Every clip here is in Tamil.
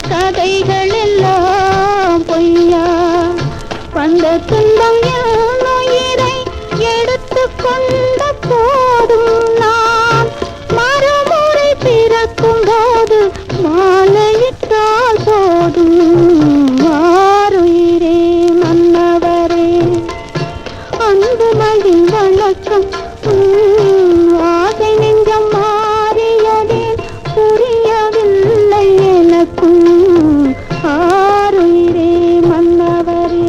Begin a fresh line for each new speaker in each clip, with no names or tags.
கதைகள் எல்லாம் பொய்யா. வந்த துன்பம் என் உயிரை எடுத்து கொண்ட போதும் நான் மறுமுறை பிறக்கும் போது மாலையிட்டால் போதும். ஆருயிரே மன்னவரே அன்பு மகிழ் வணக்கம். ஆசை நெஞ்சம் மாறியதே புரியவில்லை எனக்கும். ஆருயிரே மன்னவரே.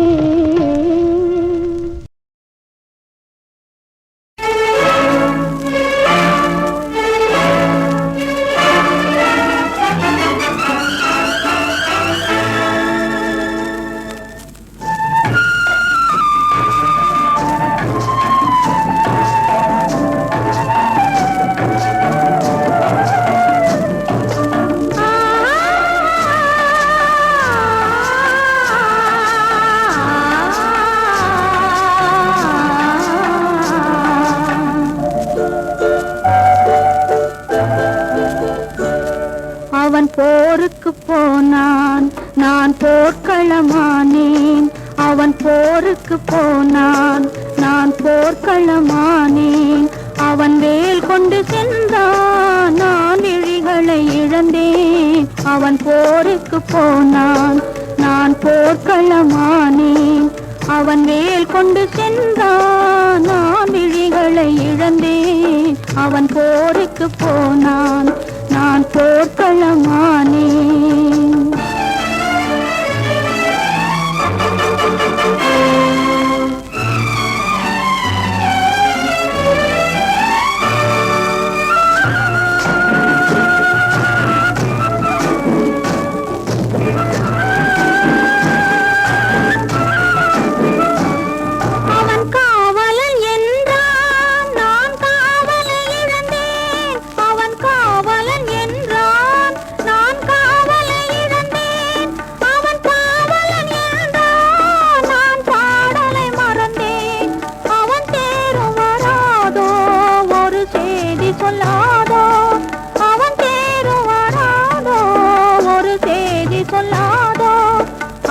அவன் போருக்கு போனான், நான் போர்க்களமானேன். அவன் போருக்கு போனான், நான் போர்க்களமானேன். அவன் வேல் கொண்டு சென்றான், நான் விழிகளை இழந்தேன். அவன் போருக்கு போனான், நான் போர்க்களமானேன். அவன் வேல் கொண்டு சென்றான், நான் விழிகளை இழந்தேன். அவன் போருக்கு போனான், நான் போர்க்களமானேன்.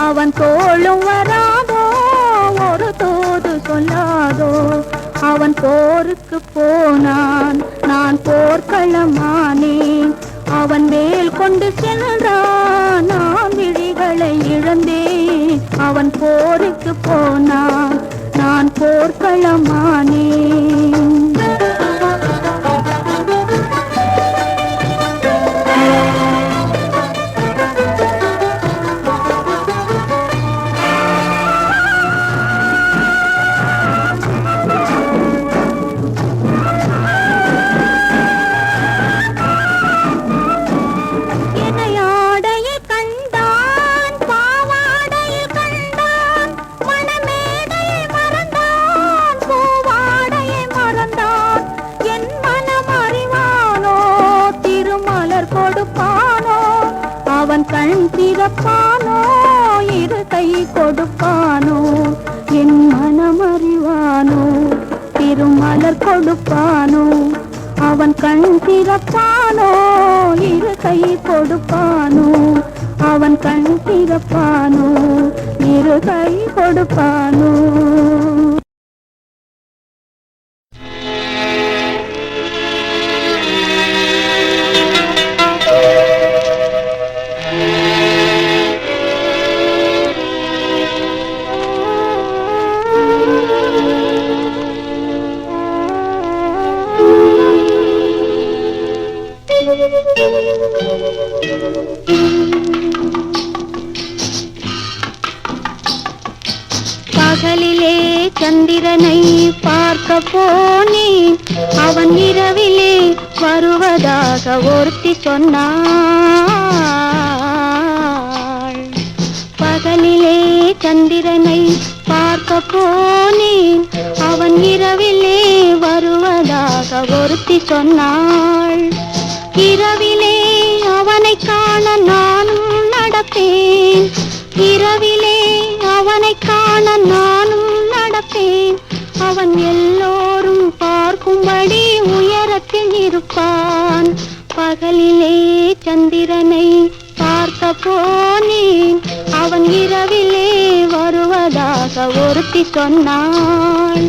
அவன் தோளும் வராதோ, ஒரு தூது சொல்லாதோ. அவன் போருக்கு போனான், நான் போர்க்களமானேன். அவன் வேல் கொண்டு சென்றான், நான் விழிகளை இழந்தேன். அவன் போருக்கு போனான், நான் போர்க்களமானேன். அவன் கண் திறப்பானோ, இரு கை கொடுப்பானோ, என் மனம் அறிவானோ, திருமலர் கொடுப்பானோ. அவன் கண் திறப்பானோ, இரு கை கொடுப்பானோ. அவன் கண் திறப்பானோ, இரு கை கொடுப்பானோ. பகலிலே சந்திரனை பார்க்க போனேன், அவன் இரவிலே வருவதாக ஒருத்தி சொன்னாள். பகலிலே சந்திரனை பார்க்க போனேன், அவன் இரவிலே வருவதாக ஒருத்தி சொன்னாள். இரவிலே அவனை காண நானும் நடப்பேன், இரவிலே அவனை காண நானும் நடப்பேன். அவன் எல்லோரும் பார்க்கும்படி உயரத்தில் இருப்பான். பகலிலே சந்திரனை பார்க்க போனேன், அவன் இரவிலே வருவதாக ஒருத்தி சொன்னாள்.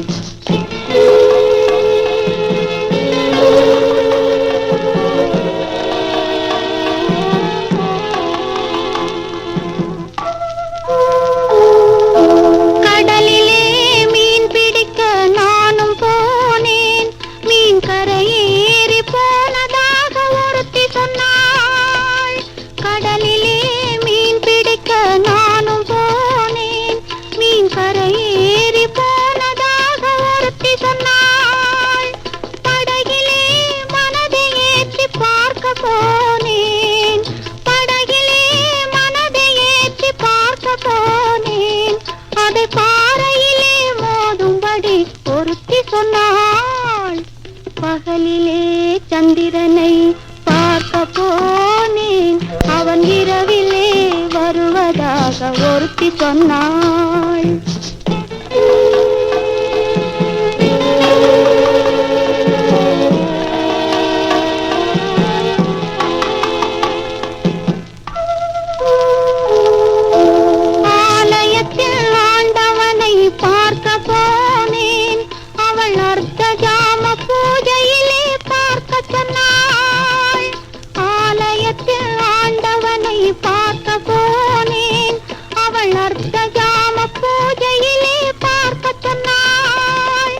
கடலிலே மீன் பிடிக்க நானும் போனேன், மீன் கரையேறி போனதாக ஒருத்தி சொன்னாள். கடலிலே மீன் பிடிக்க நானும் போனேன், மீன் கரையேறி போனதாக ஒருத்தி சொன்னாள். படகிலே மனதை ஏற்றி பார்க்க போனேன், படகிலே மனதை ஏற்றி பார்க்க போனேன், அதை பாறையிலே மோதும்படி ஒருத்தி சொன்னாள். பகலிலே சந்திரனை பார்க்க போனேன், அவன் இரவிலே வருவதாக ஒருத்தி சொன்னாள். ஆலயத்தில் ஆண்டவனை பார்க்க போனேன், அவள் அர்த்த ஜாம பூஜையிலே பார்க்க சொன்னாள். ஆலயத்தில் ஆண்டவனை பார்க்க போனேன், அவள் அர்த்த ஜாம பூஜையிலே பார்க்க சொன்னாள்.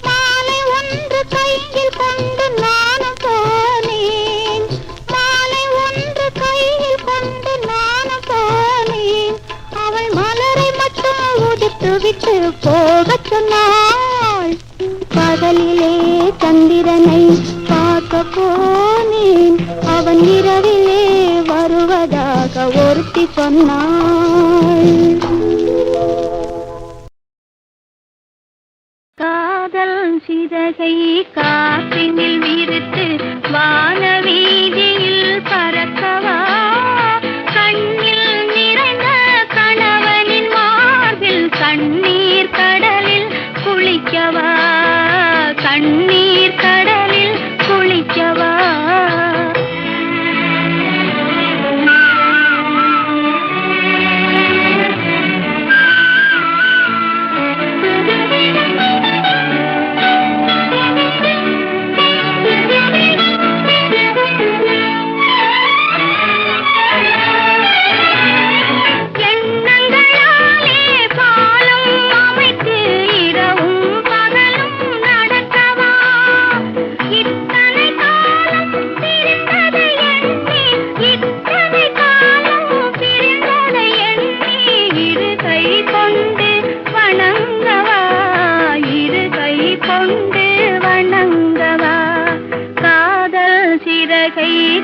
மாலை ஒன்று கையில் கொண்டு நானும் போனேன், மாலை ஒன்று கையில் கொண்டு நானும் போனேன், அவள் மலரை மட்டும் உதித்து விட்டு போகச் சொன்னாள். பகலிலே சந்திரனை பார்க்க போனேன், அவன் இரவிலே வருவதாக ஒருத்தி சொன்னாள். காதல் சிறகை காற்றினில் விரித்து வானவீதியில் பறக்கவா, கண்ணில் நிறைந்த கணவனின் மார்பில் கண்ணீர் கடலில் குளிக்கவா, கண்ணீர் கடலில் குளிக்கவா.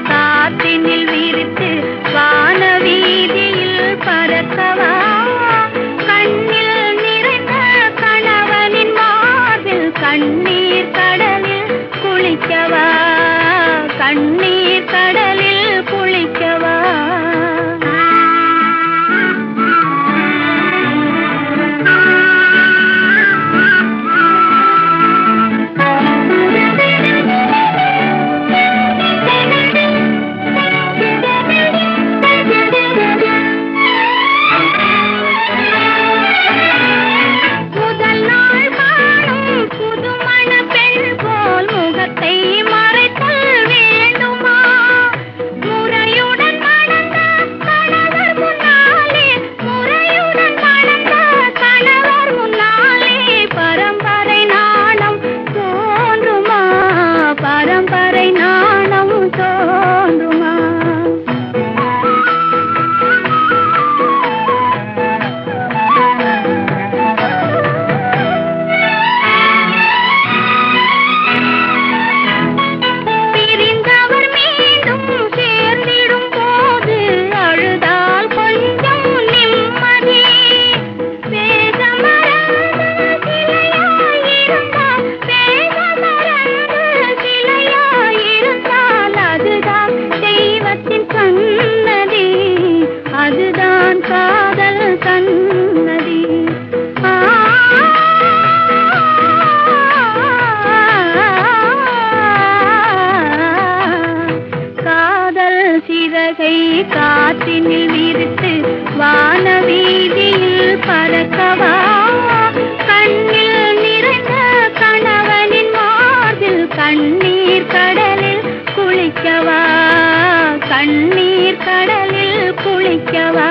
காற்றினில் விரித்து வானவீதியில் பறக்கவா, கண்ணில் நிறைந்த கணவனின் மார்பில் கண்ணீர் கடலில் குளிக்கவா, கண்ணீர் கடலில் குளிக்கவா. சிறகை காற்றினில் விரித்து வானவீதியில் பறக்கவா கண்ணில் நிறைந்த கணவனின் மார்பில் கண்ணீர் கடலில் குளிக்கவா கண்ணீர் கடலில் குளிக்கவா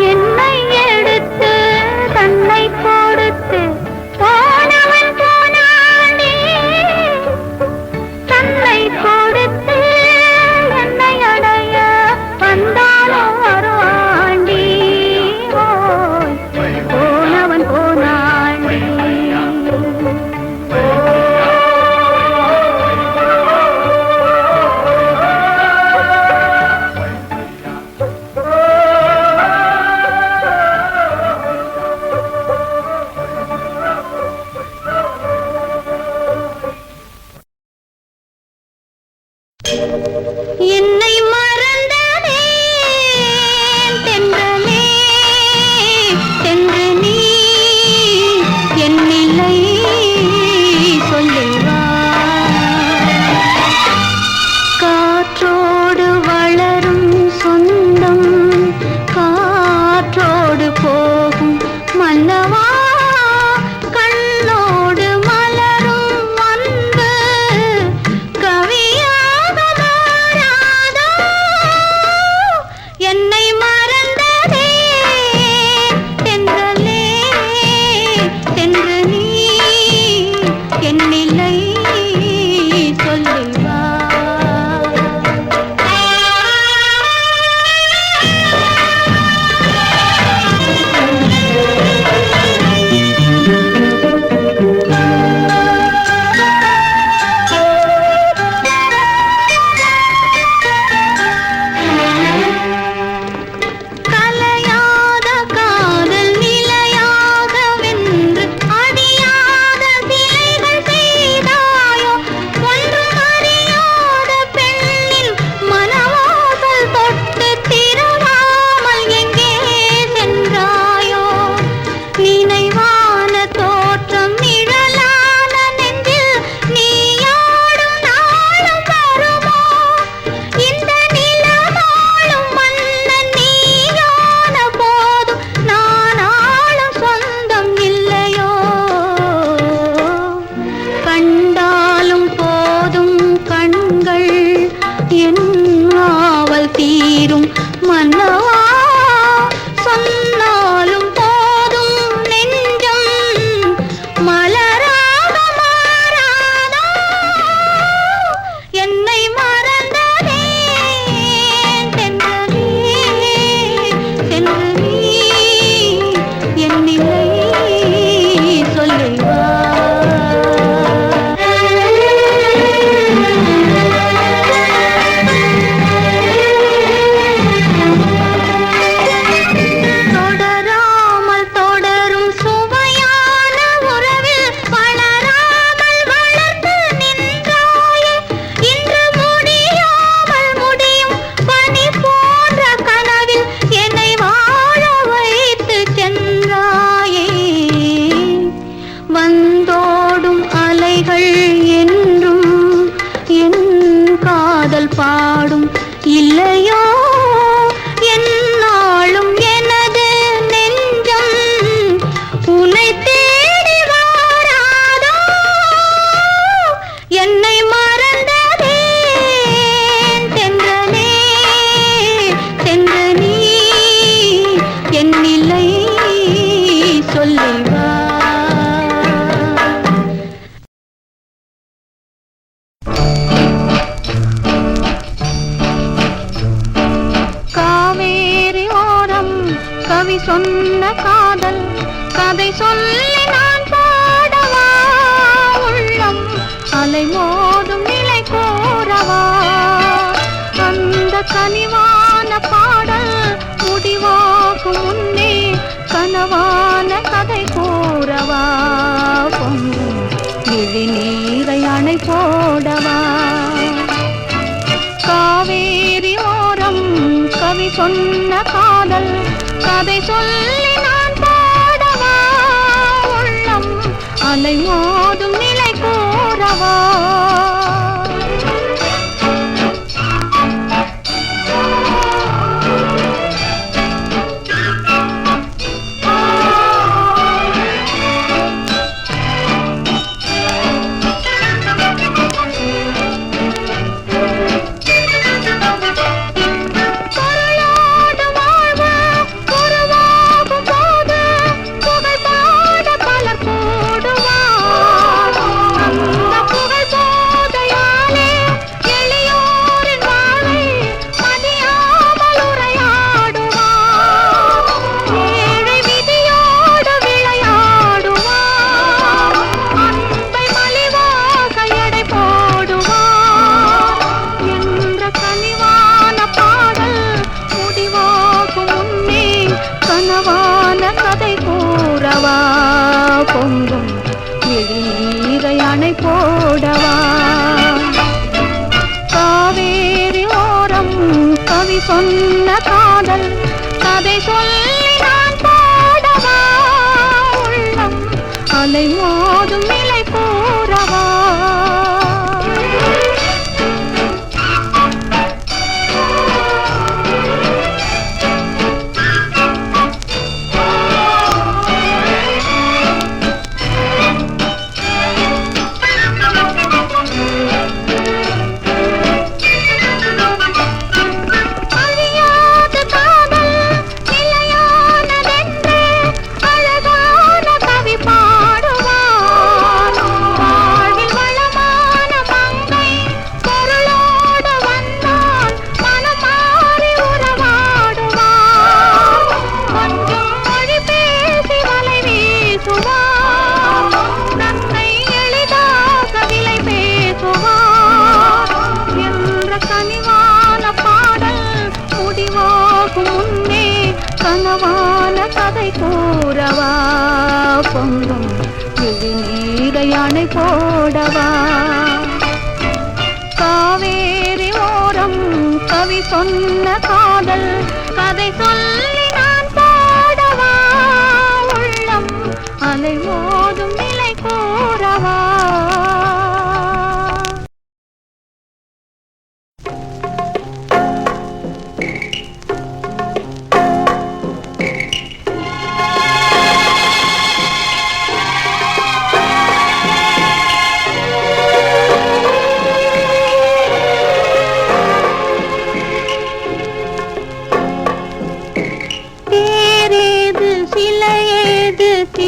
என்னை
கவி சொன்ன காதல் கதை சொல்லி நான் பாடவா உள்ளம் அலை மோதும் நிலை கோரவா அந்த கனிவான பாடல் முடிவாகும் முன்னே கனவான கதை கூறவா பொங்கும் விழி நீரை அணை போடவா காவேரி ஓரம் கவி சொன்ன காதல் கதை சொல்லி நான் பாடவா உள்ளம் அலை மோதும் நிலை கூறவா பொங்கும் விழி நீரை அணை போடவா காவேரி ஓரம் கவி சொன்ன காதல் கதை சொல்லி நான் பாடவா உள்ளம் அலை மோதும் நிலை போரவா கனவான கதை கூறவா பொங்கும் விழி நீரை அணை போடவா காவேரி ஓரம் கவி சொன்ன காதல் கதை சொல்லி நான் பாடவா உள்ளம் அலை மோதும் நிலை கூறவா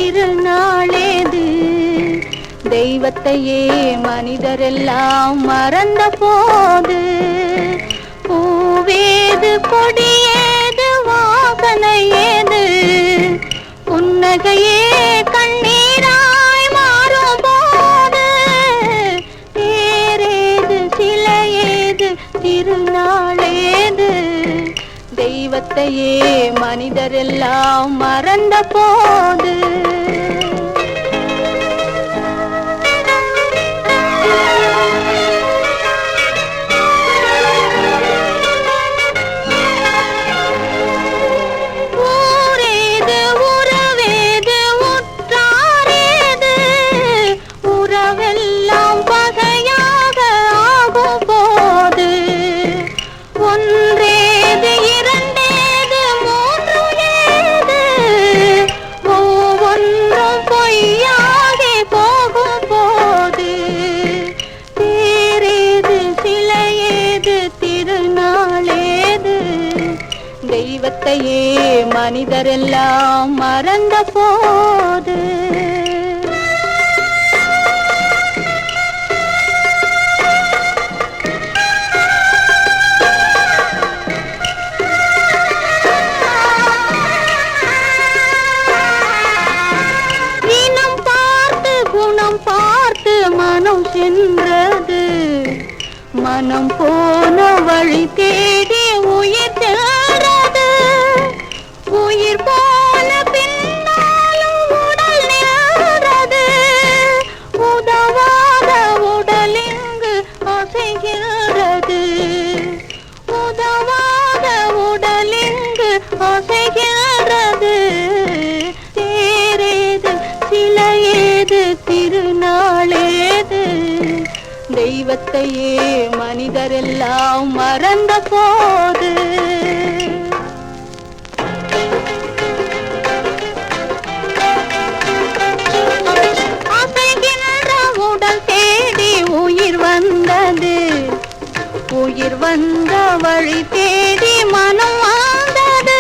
திருநாளேது தெய்வத்தையே மனிதரெல்லாம் மறந்த போது பூவேது கொடியேது வாசனை ஏது புன்னகையே கண்ணீராய் மாறும் போது தேரேது சிலையேது திருநாளேது தெய்வத்தையே மனிதரெல்லாம் மறந்த போது ஊரேது உறவேது உற்றாரேது உறவெல்லாம் பகையாக ஆகும் போது ஒன்றேது இரண்டேது மூன்று ஏது ஒவ்வொன்றும் பொய்யாகி போகும் போது தேரேது சிலையேது திருநாளேது தெய்வத்தையே மனிதரெல்லாம் மறந்த போது மனம் போன வழி தேடி உயிர் தேடுறது. உயிர் போன பின்னாலும் உடல் நின்றது. உதவாத உடல் இங்கு அசைகிறது. உதவாத உடல் இங்கு அசைகிறது. தேரேது சிலையேது திருநாளேது. தெய்வத்தையே மனிதரெல்லாம் மறந்த போது. அசைகின்ற உடல் தேடி உயிர் வந்தது. உயிர் வந்த வழி தேடி மனம் வாழ்ந்தது.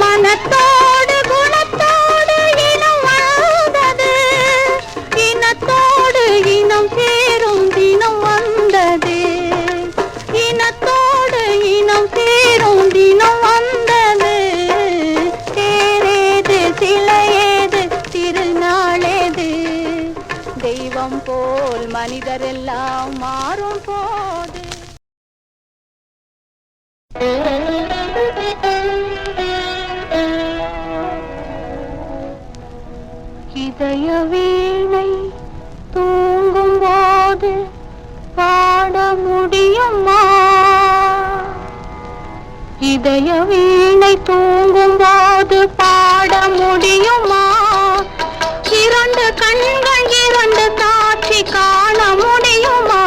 மனத்தோடு குணத்தோடு இனம் வாழ்ந்தது. இனத்தோடு இனம் சேரும் தினம் வந்தது. இனத்தோடு இனம் சேரும் தினம் வந்தது. தேரேது சிலையேது திருநாளேது. தெய்வம் போல் மனிதரெல்லாம் மாறும் போது. இதய வீணை தூங்கும் போது பாட முடியுமா? இதய வீணை தூங்கும் போது பாட முடியுமா? இரண்டு கண்கள் இரண்டு காட்சி காண முடியுமா?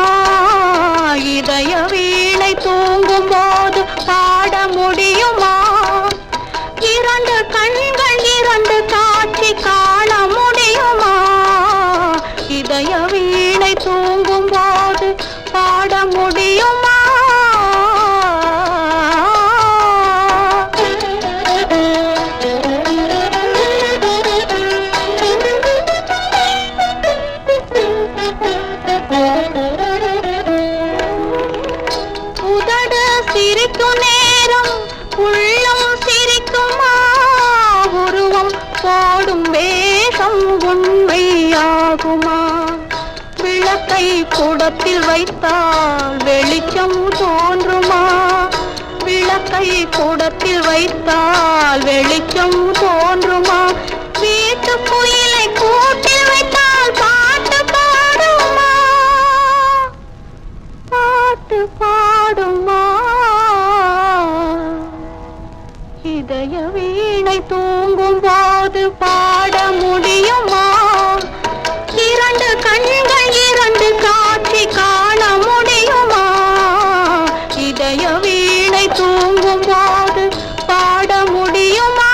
இதய வீணை தூங்கும் போது பாட முடியுமா? இரண்டு கண்கள் இரண்டு காட்சி காண முடியுமா? இதய வீணை தூங்கும் போது பாட முடியுமா? உதடு சிரிக்கும் நேரம் உள்ளம் சிரிக்குமா? உருவம் போடும் வேகம் உண்மையாகுமா? விளக்கை குடத்தில் வைத்தால் வெளிச்சம் தோன்றுமா? விளக்கை குடத்தில் வைத்தால் வெளிச்சம் தோன்றுமா? வீட்டு குயிலை கூட்டில் வைத்தால் பாட்டு பாடுமா? பாட்டு பாடுமா? இதய வீணை தூங்கும் போது பாட முடியுமா? இரண்டு கண்கள் இரண்டு காட்சி காண முடியுமா? இதய வீணை தூங்கும் போது பாட முடியுமா?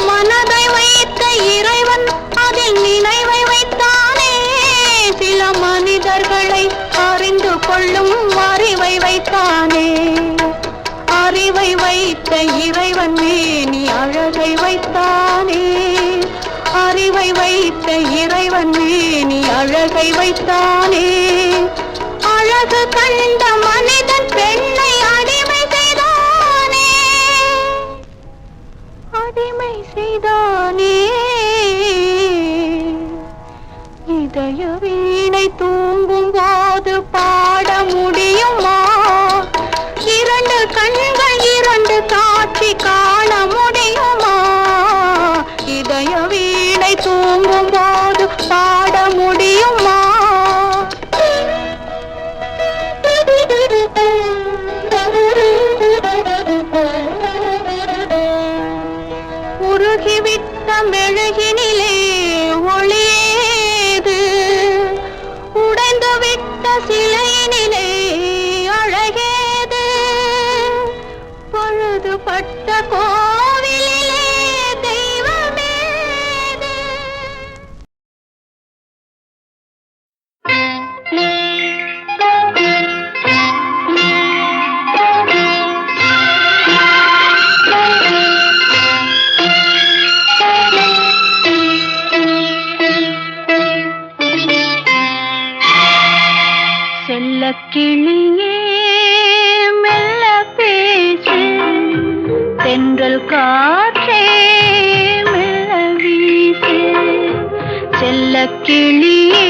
மனதை வைத்த இறைவன் அதில் நினைவை வைத்தானே. சில மனிதர்களை அறிந்து கொள்ளும் அறிவை வைத்தானே. அறிவை வைத்த இறைவன் மேனி அழகை வைத்தானே. அறிவை வைத்த இறைவன் மேனி அழகை வைத்தானே. அழகு கண்ட மனிதன் பெண்ணை அடிமை செய்தானே. அடிமை செய்தானே. இதய வீணை தூங்கும் போது பாட முடியுமா? இரண்டு கண்கள் இரண்டு காட்சி காண முடியுமா? இதய வீணை தூங்கும் போது பாட முடியுமா? உருகிவிட்ட மெழுகினிலே ஒளியேது. உடைந்துவிட்ட சிலையினிலே அழகேது. பழுதுபட்ட கோவிலிலே தெய்வமேது. செல்லக்கிளியே கிளியே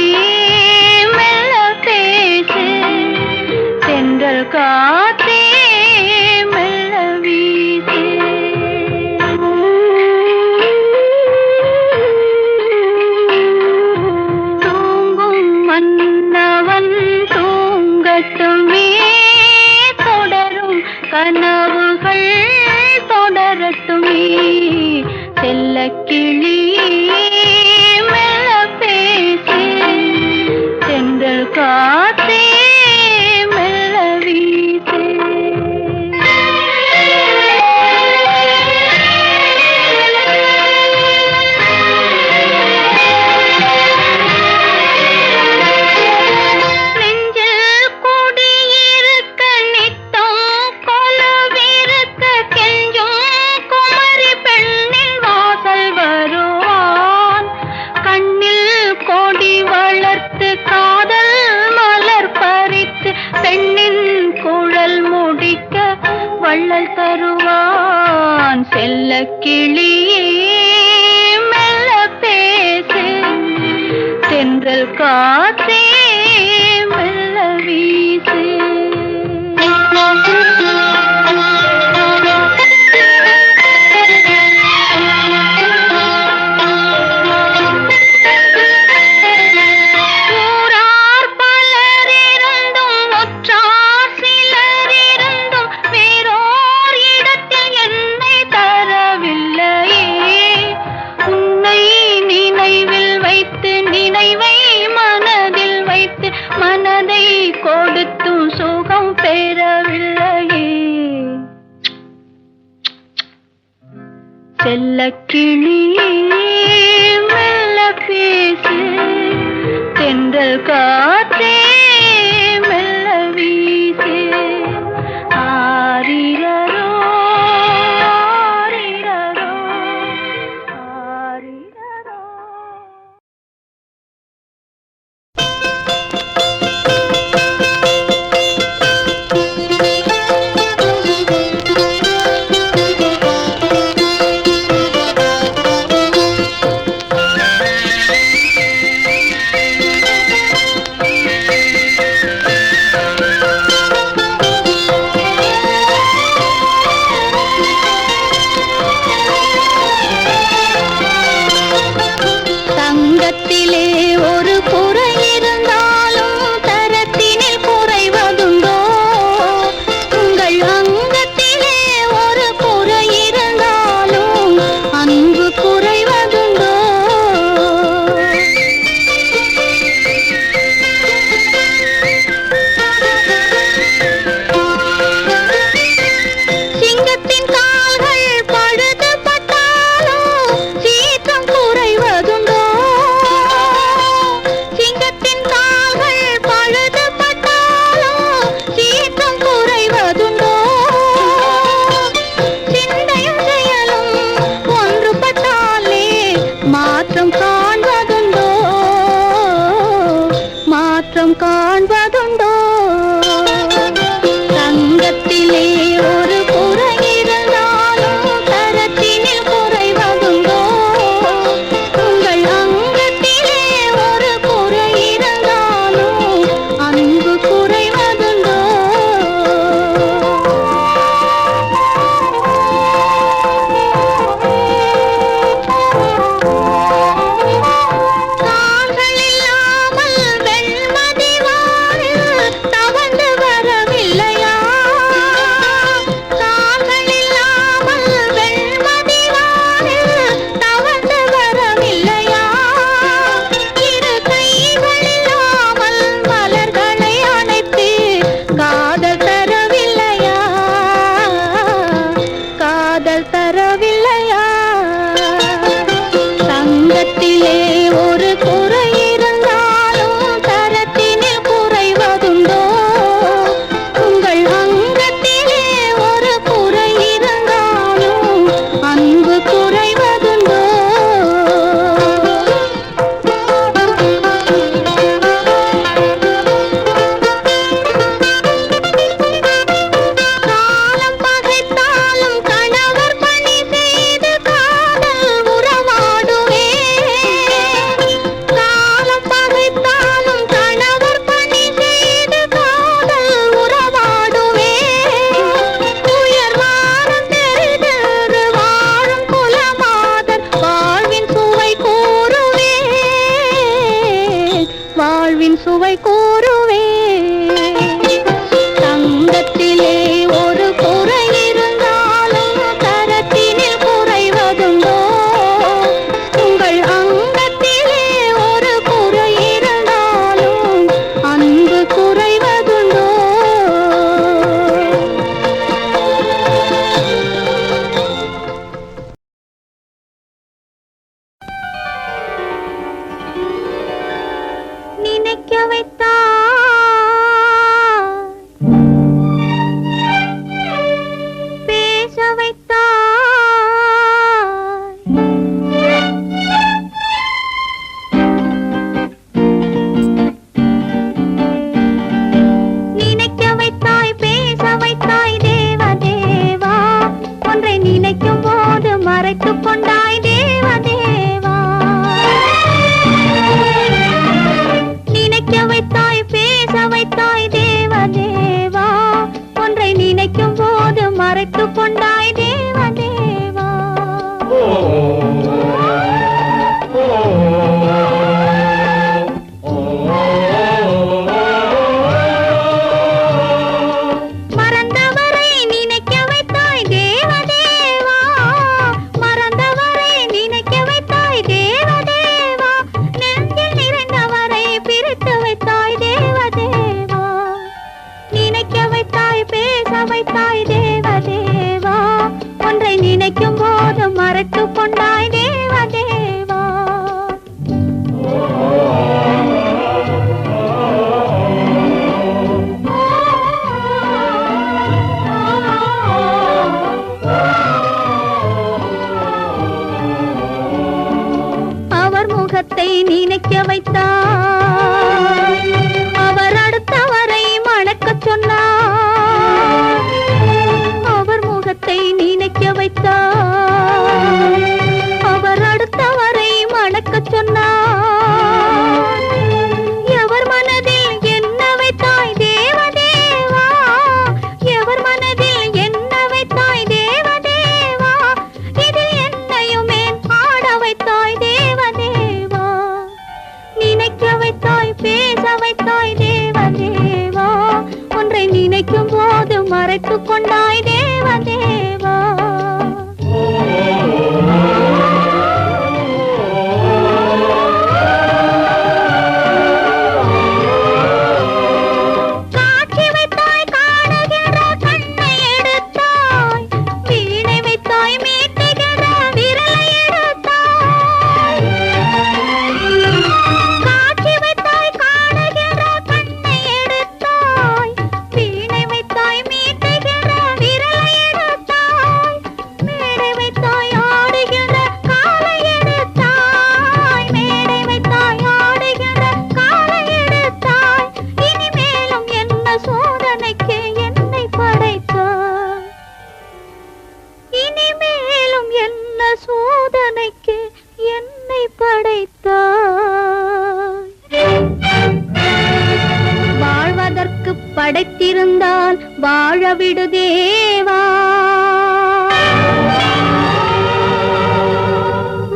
மெல்ல பேசு, தென்றல் காற்றே மெல்ல வீசு. தூங்கும் மன்னவன் தூங்கட்டுமே, தொடரும் கனவுகள் தொடரட்டுமே. செல்லக்கிளியே மெல்ல பேசு, தென்றல் காற்றே மெல்ல வீசு. நெஞ்சில் குடியிருக்க நித்தம் கொலுவிருக்க கெஞ்சும் குமரி பெண்ணின் வாசல் வருவான். கண்ணில் கொடி வளர்த்து காதல் மலர் பறித்து பெண்ணின் குழல் முடிக்க வள்ளல் தருவான். செல்லக்கிளியே மெல்ல பேசு, தென்றல் காற்றே மெல்ல வீசு. ஊரார் பலரிருந்தும் ஒற்றார் சிலரிருந்தும் வேறோர் இடத்தில் என்னை தரவில்லையே. உன்னை நினைவில் வைத்து நினைவை மனதில் வைத்து மனதை கொடுத்தும் சுகம் பெறவில்லையே. செல்லக்கிளியே மெல்ல பேசு, தென்றல் காற்றே மெல்ல வீசு. ஆரிரரோ ஆரிரரோ ஆரிரரோ. அன்பின் சுவை கூறுவே. தங்கத்திலே ஒரு குறை இருந்தாலும் தரத்தினில் குறைவதுண்டோ? உங்கள் அங்கத்திலே ஒரு குறை இருந்தாலும் அன்பு குறைவதுண்டோ? நினைக்க வைத்தாய் பேச வைத்தாய் நினைக்க வைத்தாய் பேச வைத்தாய் தேவதேவா. ஒன்றை நினைக்கும் போது மறைத்துக் கொண்டாய் தேவதேவா. நினைக்க வைத்தாய் பேச வைத்தாய் தேவதேவா. ஒன்றை நினைக்கும் போது மறைத்துக் கொண்டாய் தேவதேவா. மறந்தவரை நினைக்க வைத்தாய் தேவதேவா. மறந்தவரை நினைக்க வைத்தாய் தேவதேவா. நெஞ்சில் நிறைந்தவரை பிரித்து வைத்தாய் தேவதேவா. நினைக்க வைத்தாய் பேச வைத்தாய் தேவதேவா. ஒன்றை நினைக்கும் போது மறைத்துக் கொண்டாய் தேவதேவா. அவர் முகத்தை நினைக்க வைத்தாய். அவர் அடுத்தவரை மணக்கச் சொன்னார். அவர் முகத்தை நினைக்க வைத்தாய். அவர் அடுத்தவரை மணக்கச் சொன்னார். எவர் மனதில் என்ன வைத்தாய் தேவதேவா. எவர் மனதில் என்ன வைத்தாய் தேவதேவா. இதில் என்னையுமே ஆட வைத்தாய் தேவதேவா. நினைக்க வைத்தாய் பேச வைத்தாய் தேவதேவா. ஒன்றை நினைக்கும் போது மறைத்துக் கொண்டாய் தேவதேவா. காட்சி வைத்தாய் காணுகிற கண்ணை எடுத்தாய். வீணை வைத்தாய் மீட்டுகிற விரலை எடுத்தாய். காட்சி வைத்தாய் காணுகிற கண்ணை எடுத்தாய். வீணை வைத்தாய் மீட்டுகிற விரலை எடுத்தாய். மேடை வைத்தாய் ஆடுகிற காலை எடுத்தாய். மேடை வைத்தாய் ஆடுகிற காலை எடுத்தாய். இனிமேலும் என்ன சோதனைக்கு என்னை படைத்தாய். இனிமேலும் என்ன சோதனைக்கு என்னை படைத்தாய். வாழ்வதற்கு படைத்திருந்தால் வாழ விடு தேவா.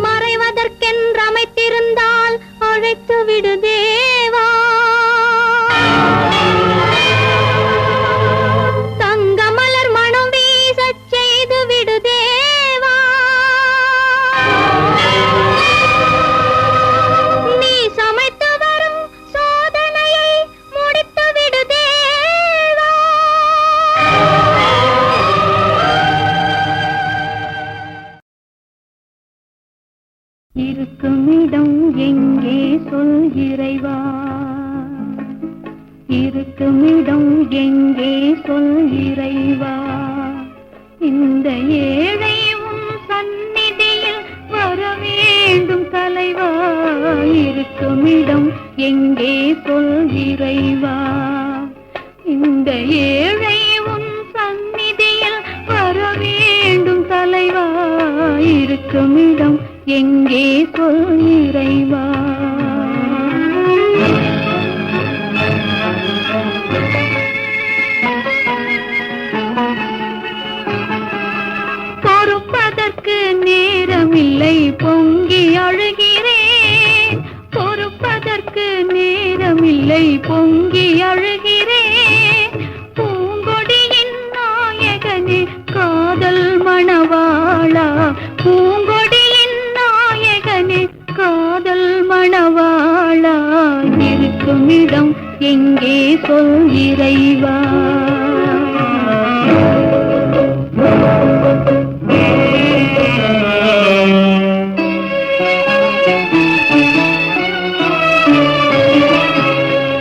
மறைவதற்கென்று அமைத்திருந்தால் அழைத்து விடு தேவா. தங்கமலர் மனம் வீசச் செய்து விடு தேவா. நீ சமைத்து வரும் சோதனையை முடித்து விடு தேவா. இருக்கும் இடம் எங்கே சொல் இறைவா. இருக்கும் இடம் எங்கே சொல் இறைவா. இந்த ஏழை உன் சந்நிதியில் வர வேண்டும் தலைவா. இருக்கும் இடம் எங்கே சொல் இறைவா. இந்த ஏழை உன் சந்நிதியில் வர வேண்டும் தலைவா. இருக்கும் இடம் எங்கே சொல் இறைவா. பொறுப்பதற்கு நேரமில்லை பொங்கி அழுகிறேன். பொறுப்பதற்கு நேரமில்லை இருக்குமிடம் எங்கே சொல் இறைவா.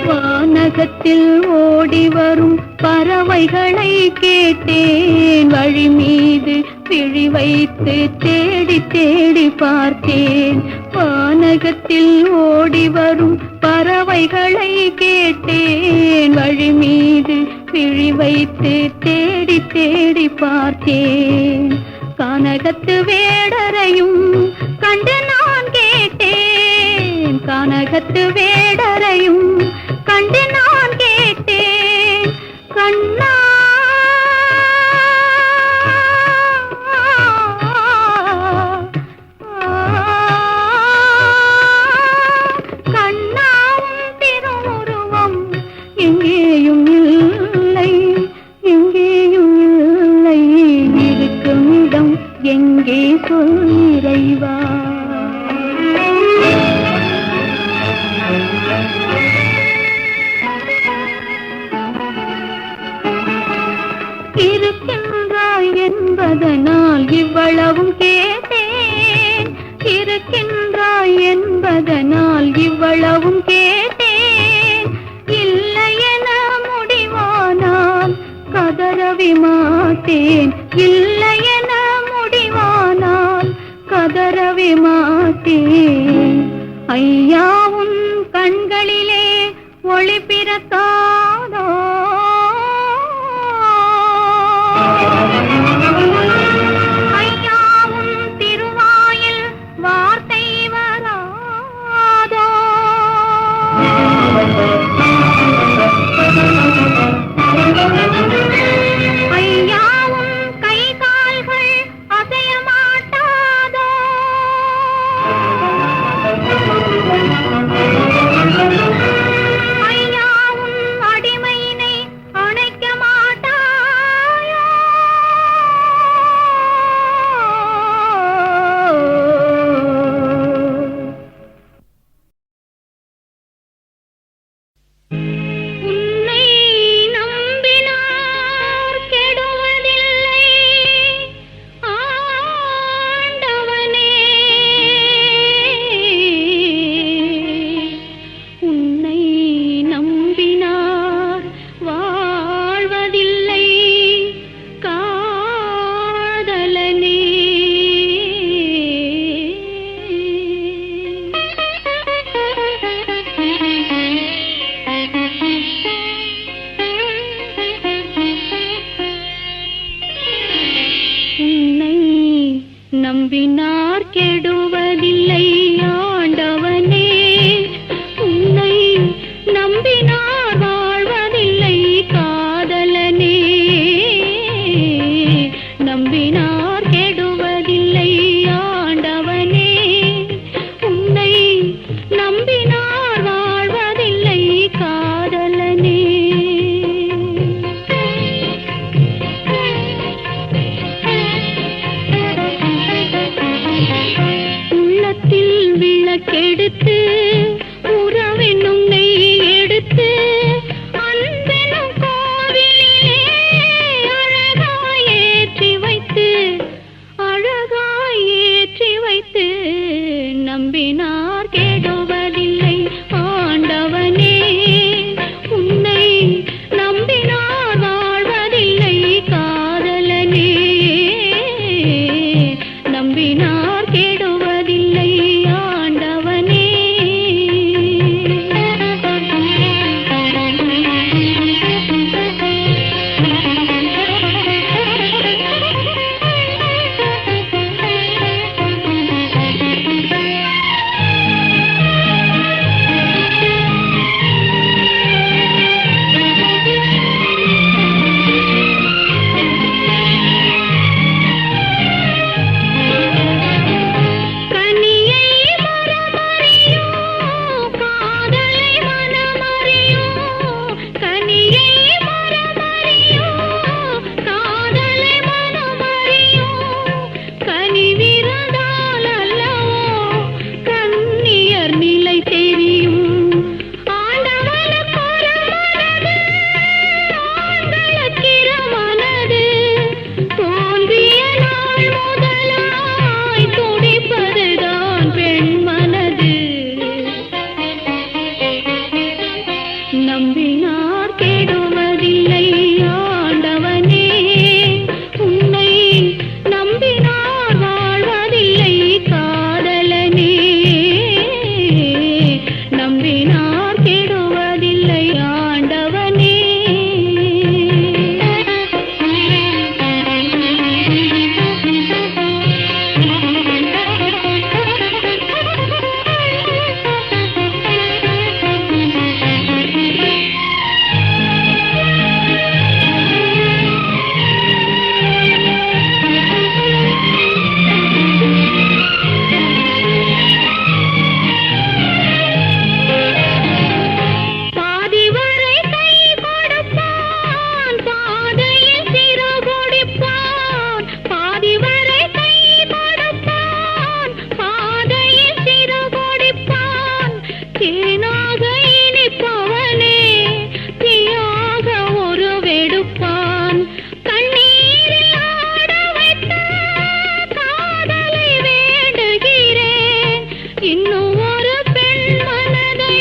வானகத்தில் ஓடி வரும் பறவைகளை கேட்டேன், வழி மீது விழி வைத்து தேடி தேடி பார்த்தேன். வானகத்தில் ஓடி வரும் பறவைகளை கேட்டேன், வழி மீது விழி வைத்து தேடி தேடி பார்த்தேன். கானகத்து வேடரையும் கண்டு நான் கேட்டேன், கானகத்து வேடரையும் கண்டு நான் கேட்டேன். கண்ணா கண்ணாவும் திருவுருவம் எங்கேயும் இல்லை, எங்கேயும் இல்லை. இருக்கும் இடம் எங்கே சொல் இறைவா. இருக்கின்றாய் என்பதனால் இவ்வளவும் கேட்டேன், இருக்கின்றாய் என்பதனால் இவ்வளவும் கேட்டேன். இல்லை என முடிவானால் கதறவே மாட்டேன், இல்லை என முடிவானால் கதறவே மாட்டேன். ஐயா உன் கண்களிலே ஒளி பிறக்காதோ, ஐயாவும் திருவாயில் வார்த்தை வராதோ. ஐயாவும் கை கால்கள் அசைய மாட்டாதோ. ஐயாவும் அடிமையினை அணைக்க மாட்டாயோ. உன்னை நம்பினார் கெடுவதில்லை ஆண்டவனே, உன்னை நம்பினார் வாழ்வதில்லை காதலனே. உன்னை நம்பினார் கெடுவதில்லை ஆண்டவனே, உன்னை நம்பினார் வாழ்வதில்லை காதலனே. நம்பினார் கெடுவதில்லை ஆண்டவனே, உன்னை நம்பினார் வாழ்வதில்லை காதலனே. உள்ளத்தில் விளக்கெடுத்து உறவென்னும் நெய் எடுத்து அன்பெனும் கோவிலிலே அழகாய் ஏற்றி வைத்து, அழகாய் ஏற்றி வைத்து நம்பினார் கெடுவதில்லை ஆண்டவனே, உன்னை நம்பினார் வாழ்வதில்லை காதலனே. நம்பினார் கெடுவதில்லை ஆண்டவனே. தீர்ப்பவனே தீயாக உருவெடுப்பான். கண்ணீரில் ஆட வைத்த காதலை வேண்டுகிறேன். இன்னும் ஒரு பெண் மனதை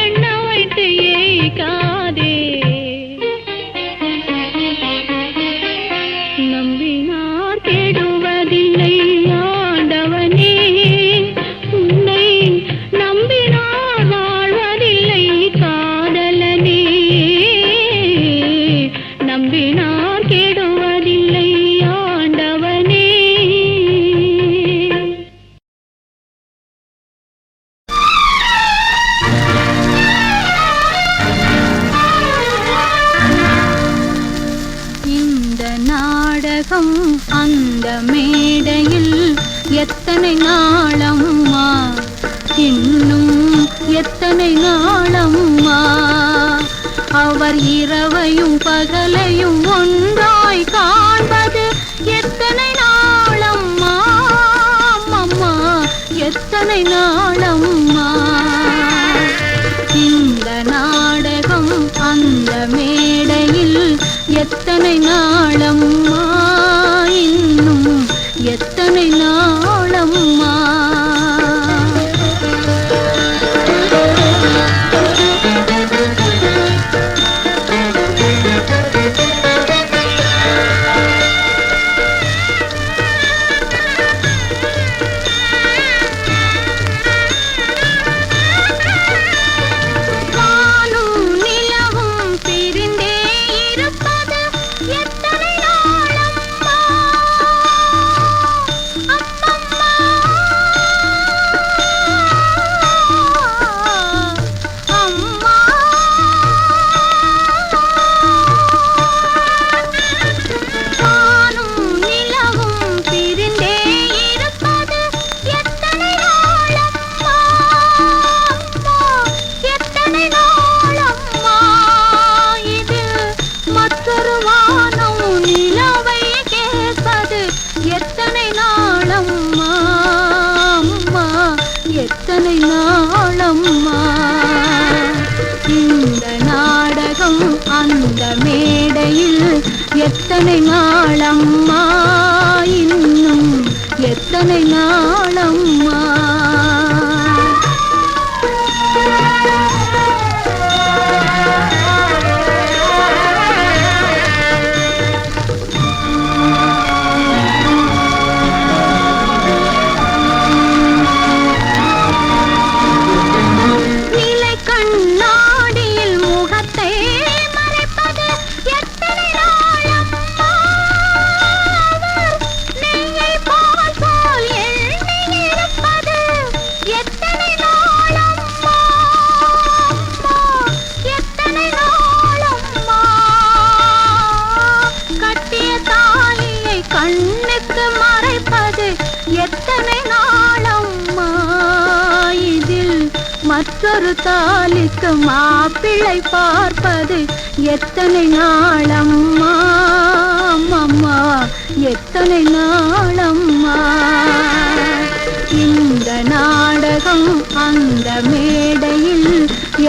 எண்ண வைத்து ஏய்க்காதே. நம்பினார் கெடுவதில்லை ஆண்டவனே, உன்னை நம்பினார் வாழ்வதில்லை காதலனே. நம்பினார் கெடுவதில்லை ஆண்டவனே. இந்த நாடகம் அந்த மேடையில் எத்தனை நாளம்மா, இன்னும் எத்தனை நாளம்மா. அவர் இரவையும் பகலையும் ஒன்றாய் காண்பது எத்தனை நாளம்மா, அம்மா எத்தனை நாளம்மா. இந்த நாடகம் அந்த மேடையில் எத்தனை நாளம்மா, இன்னும் எத்தனை நாளம்மா. வானும் நிலவும் பிரிந்தே இருப்பது எத்தனை நாளம்மா, அம்மம்மா. அம்மா வானும் நிலவும் பிரிந்தே இருப்பது எத்தனை நாளம்மா, அம்மா எத்தனை நாளம்மா. இது மற்றொரு வானம் நிலவை கேட்பது எத்தனை நாளம்மா, அம்மா எத்தனை நாளம்மா. இந்த நாடகம் அந்த மேடையில் எத்தனை நாளம்மா, இன்னும் எத்தனை நாளம்மா. நிலை கண்ணாடியில் முகத்தை மறைப்பது எத்தனை நாளம்மா. அவர் நெய்யை பால் போல் எண்ணி இருப்பது எத்தனை நாளம்மா, அம்மா எத்தனை நாளம்மா. கட்டிய தாலியை கண்ணுக்கு மறைப்பது எத்தனை நாளம்மா. இதில் மற்றொரு தாலிக்கு மாப்பிள்ளை பார்ப்பது எத்தனை நாளம்மா, அம்மம்மா எத்தனை நாளம்மா. இந்த நாடகம் அந்த மேடையில்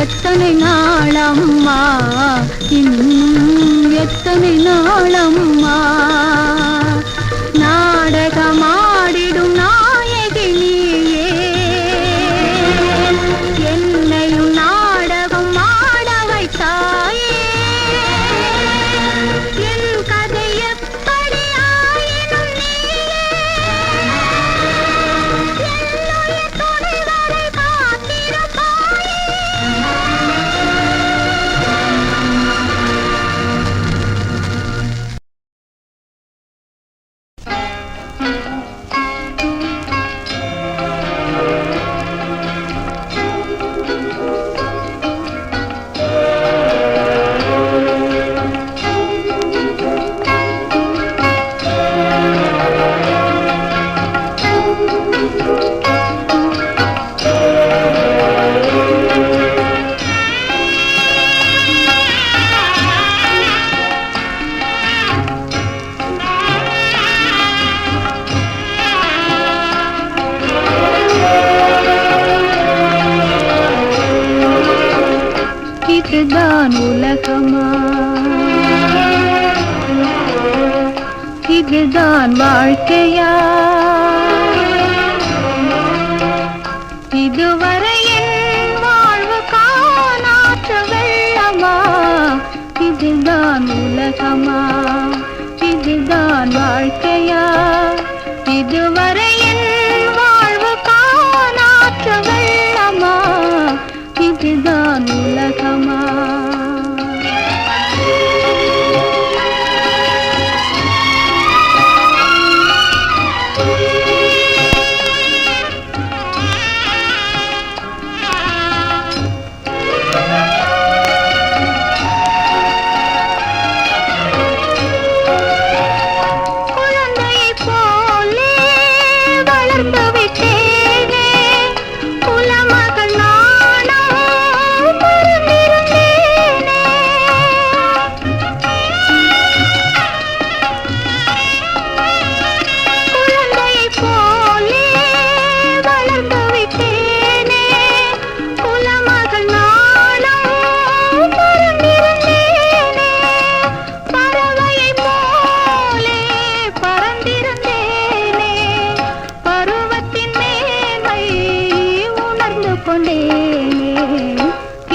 எத்தனை நாளம்மா, இன்னும் எத்தனை நாளம்மா. நாடகமாடிடும் நாயகி நீயே, என்னையும் நாடகம் ஆட வைத்தாயே. என் கதை எப்படி ஆயினும் நீயே, என்னுடைய துணை வரை காத்திருப்பாயே. இதுதான் உலகமா? இதுதான் வாழ்க்கையா? இதுவரை என் வாழ்வு காணாற்ற வெள்ளமா? இதுதான் உலகமா? இதுதான் வாழ்க்கையா? இதுவரை என் வாழ்வு காணாற்ற வெள்ளமா? இதுதான் உலகமா?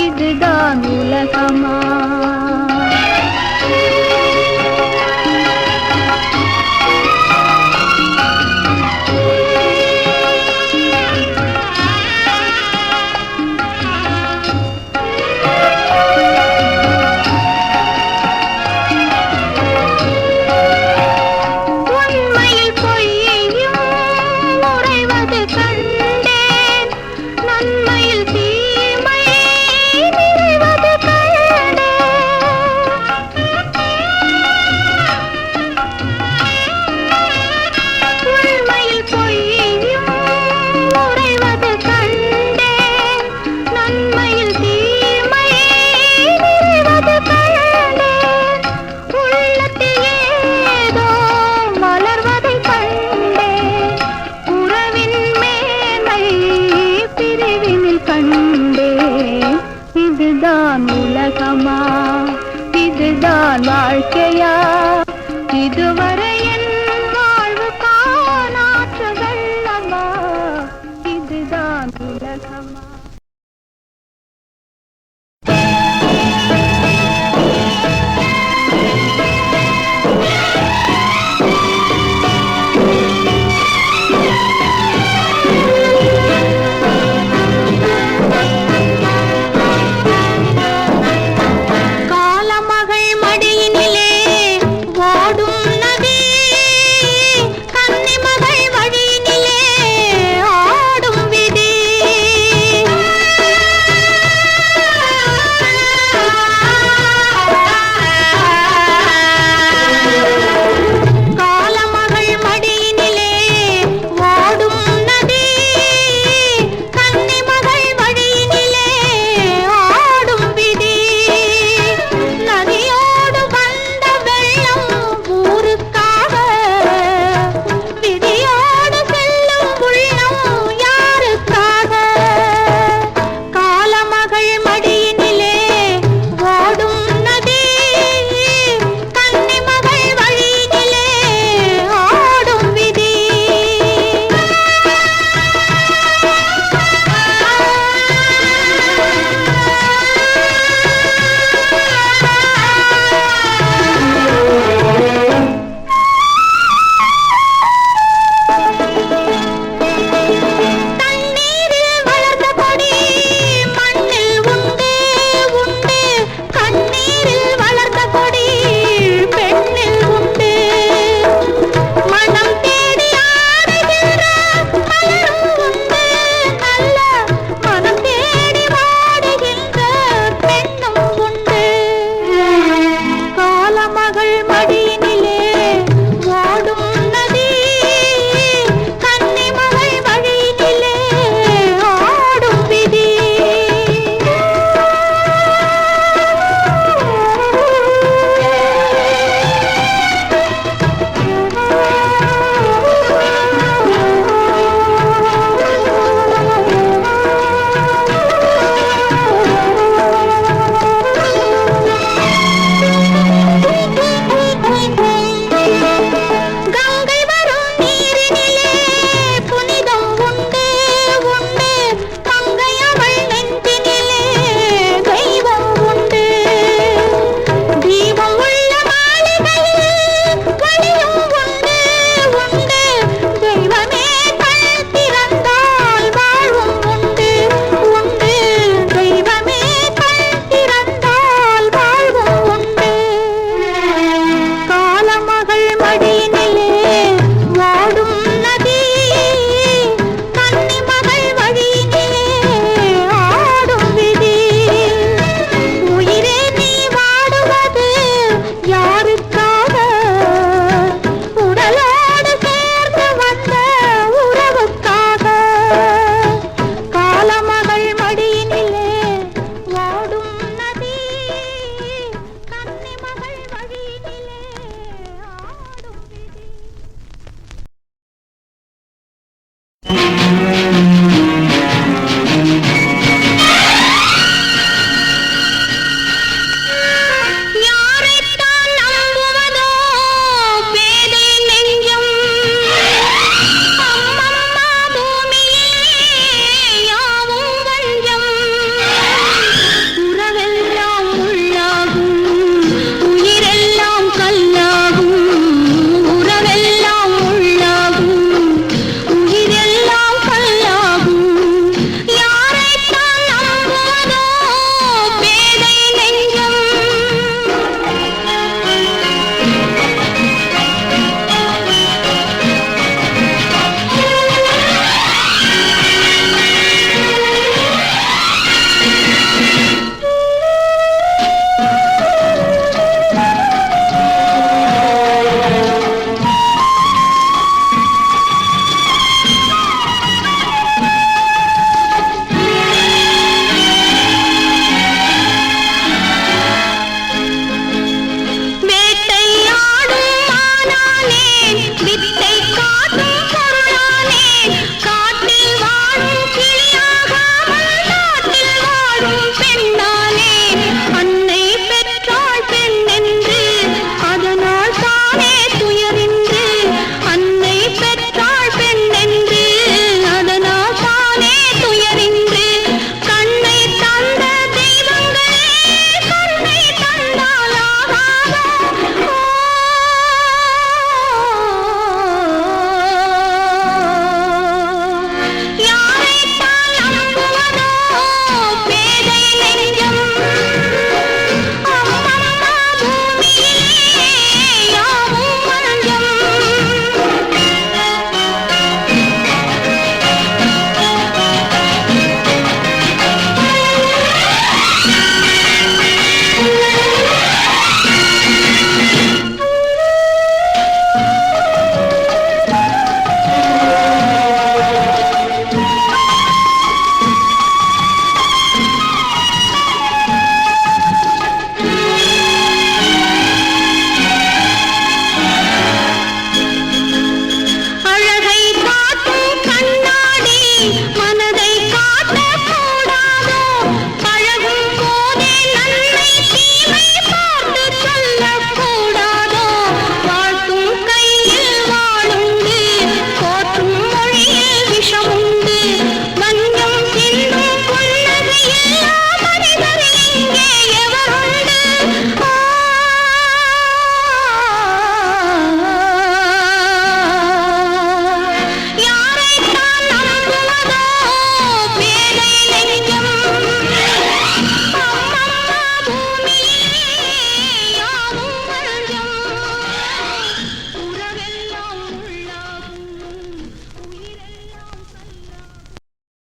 இதுதான் உலகமா? உண்மையில் பொய்யும் உறைவது கண்டேன், நன்மையில் தீமை நிறைவது கண்டேன். உண்மையில் பொய்யும் உறைவது கண்டேன், நன்மையில் தீமை நிறைவது கண்டேன். உள்ளத்தில் ஏதோ மலர்வதை கண்டேன், உறவின் மேன்மை பிரிவினில் கண்டேன். இதுதான் உலகமா? இதுதான் வாழ்க்கையா? இதுவரை என் வாழ்வு காணாற்ற வெள்ளமா? இதுதான் உலகமா?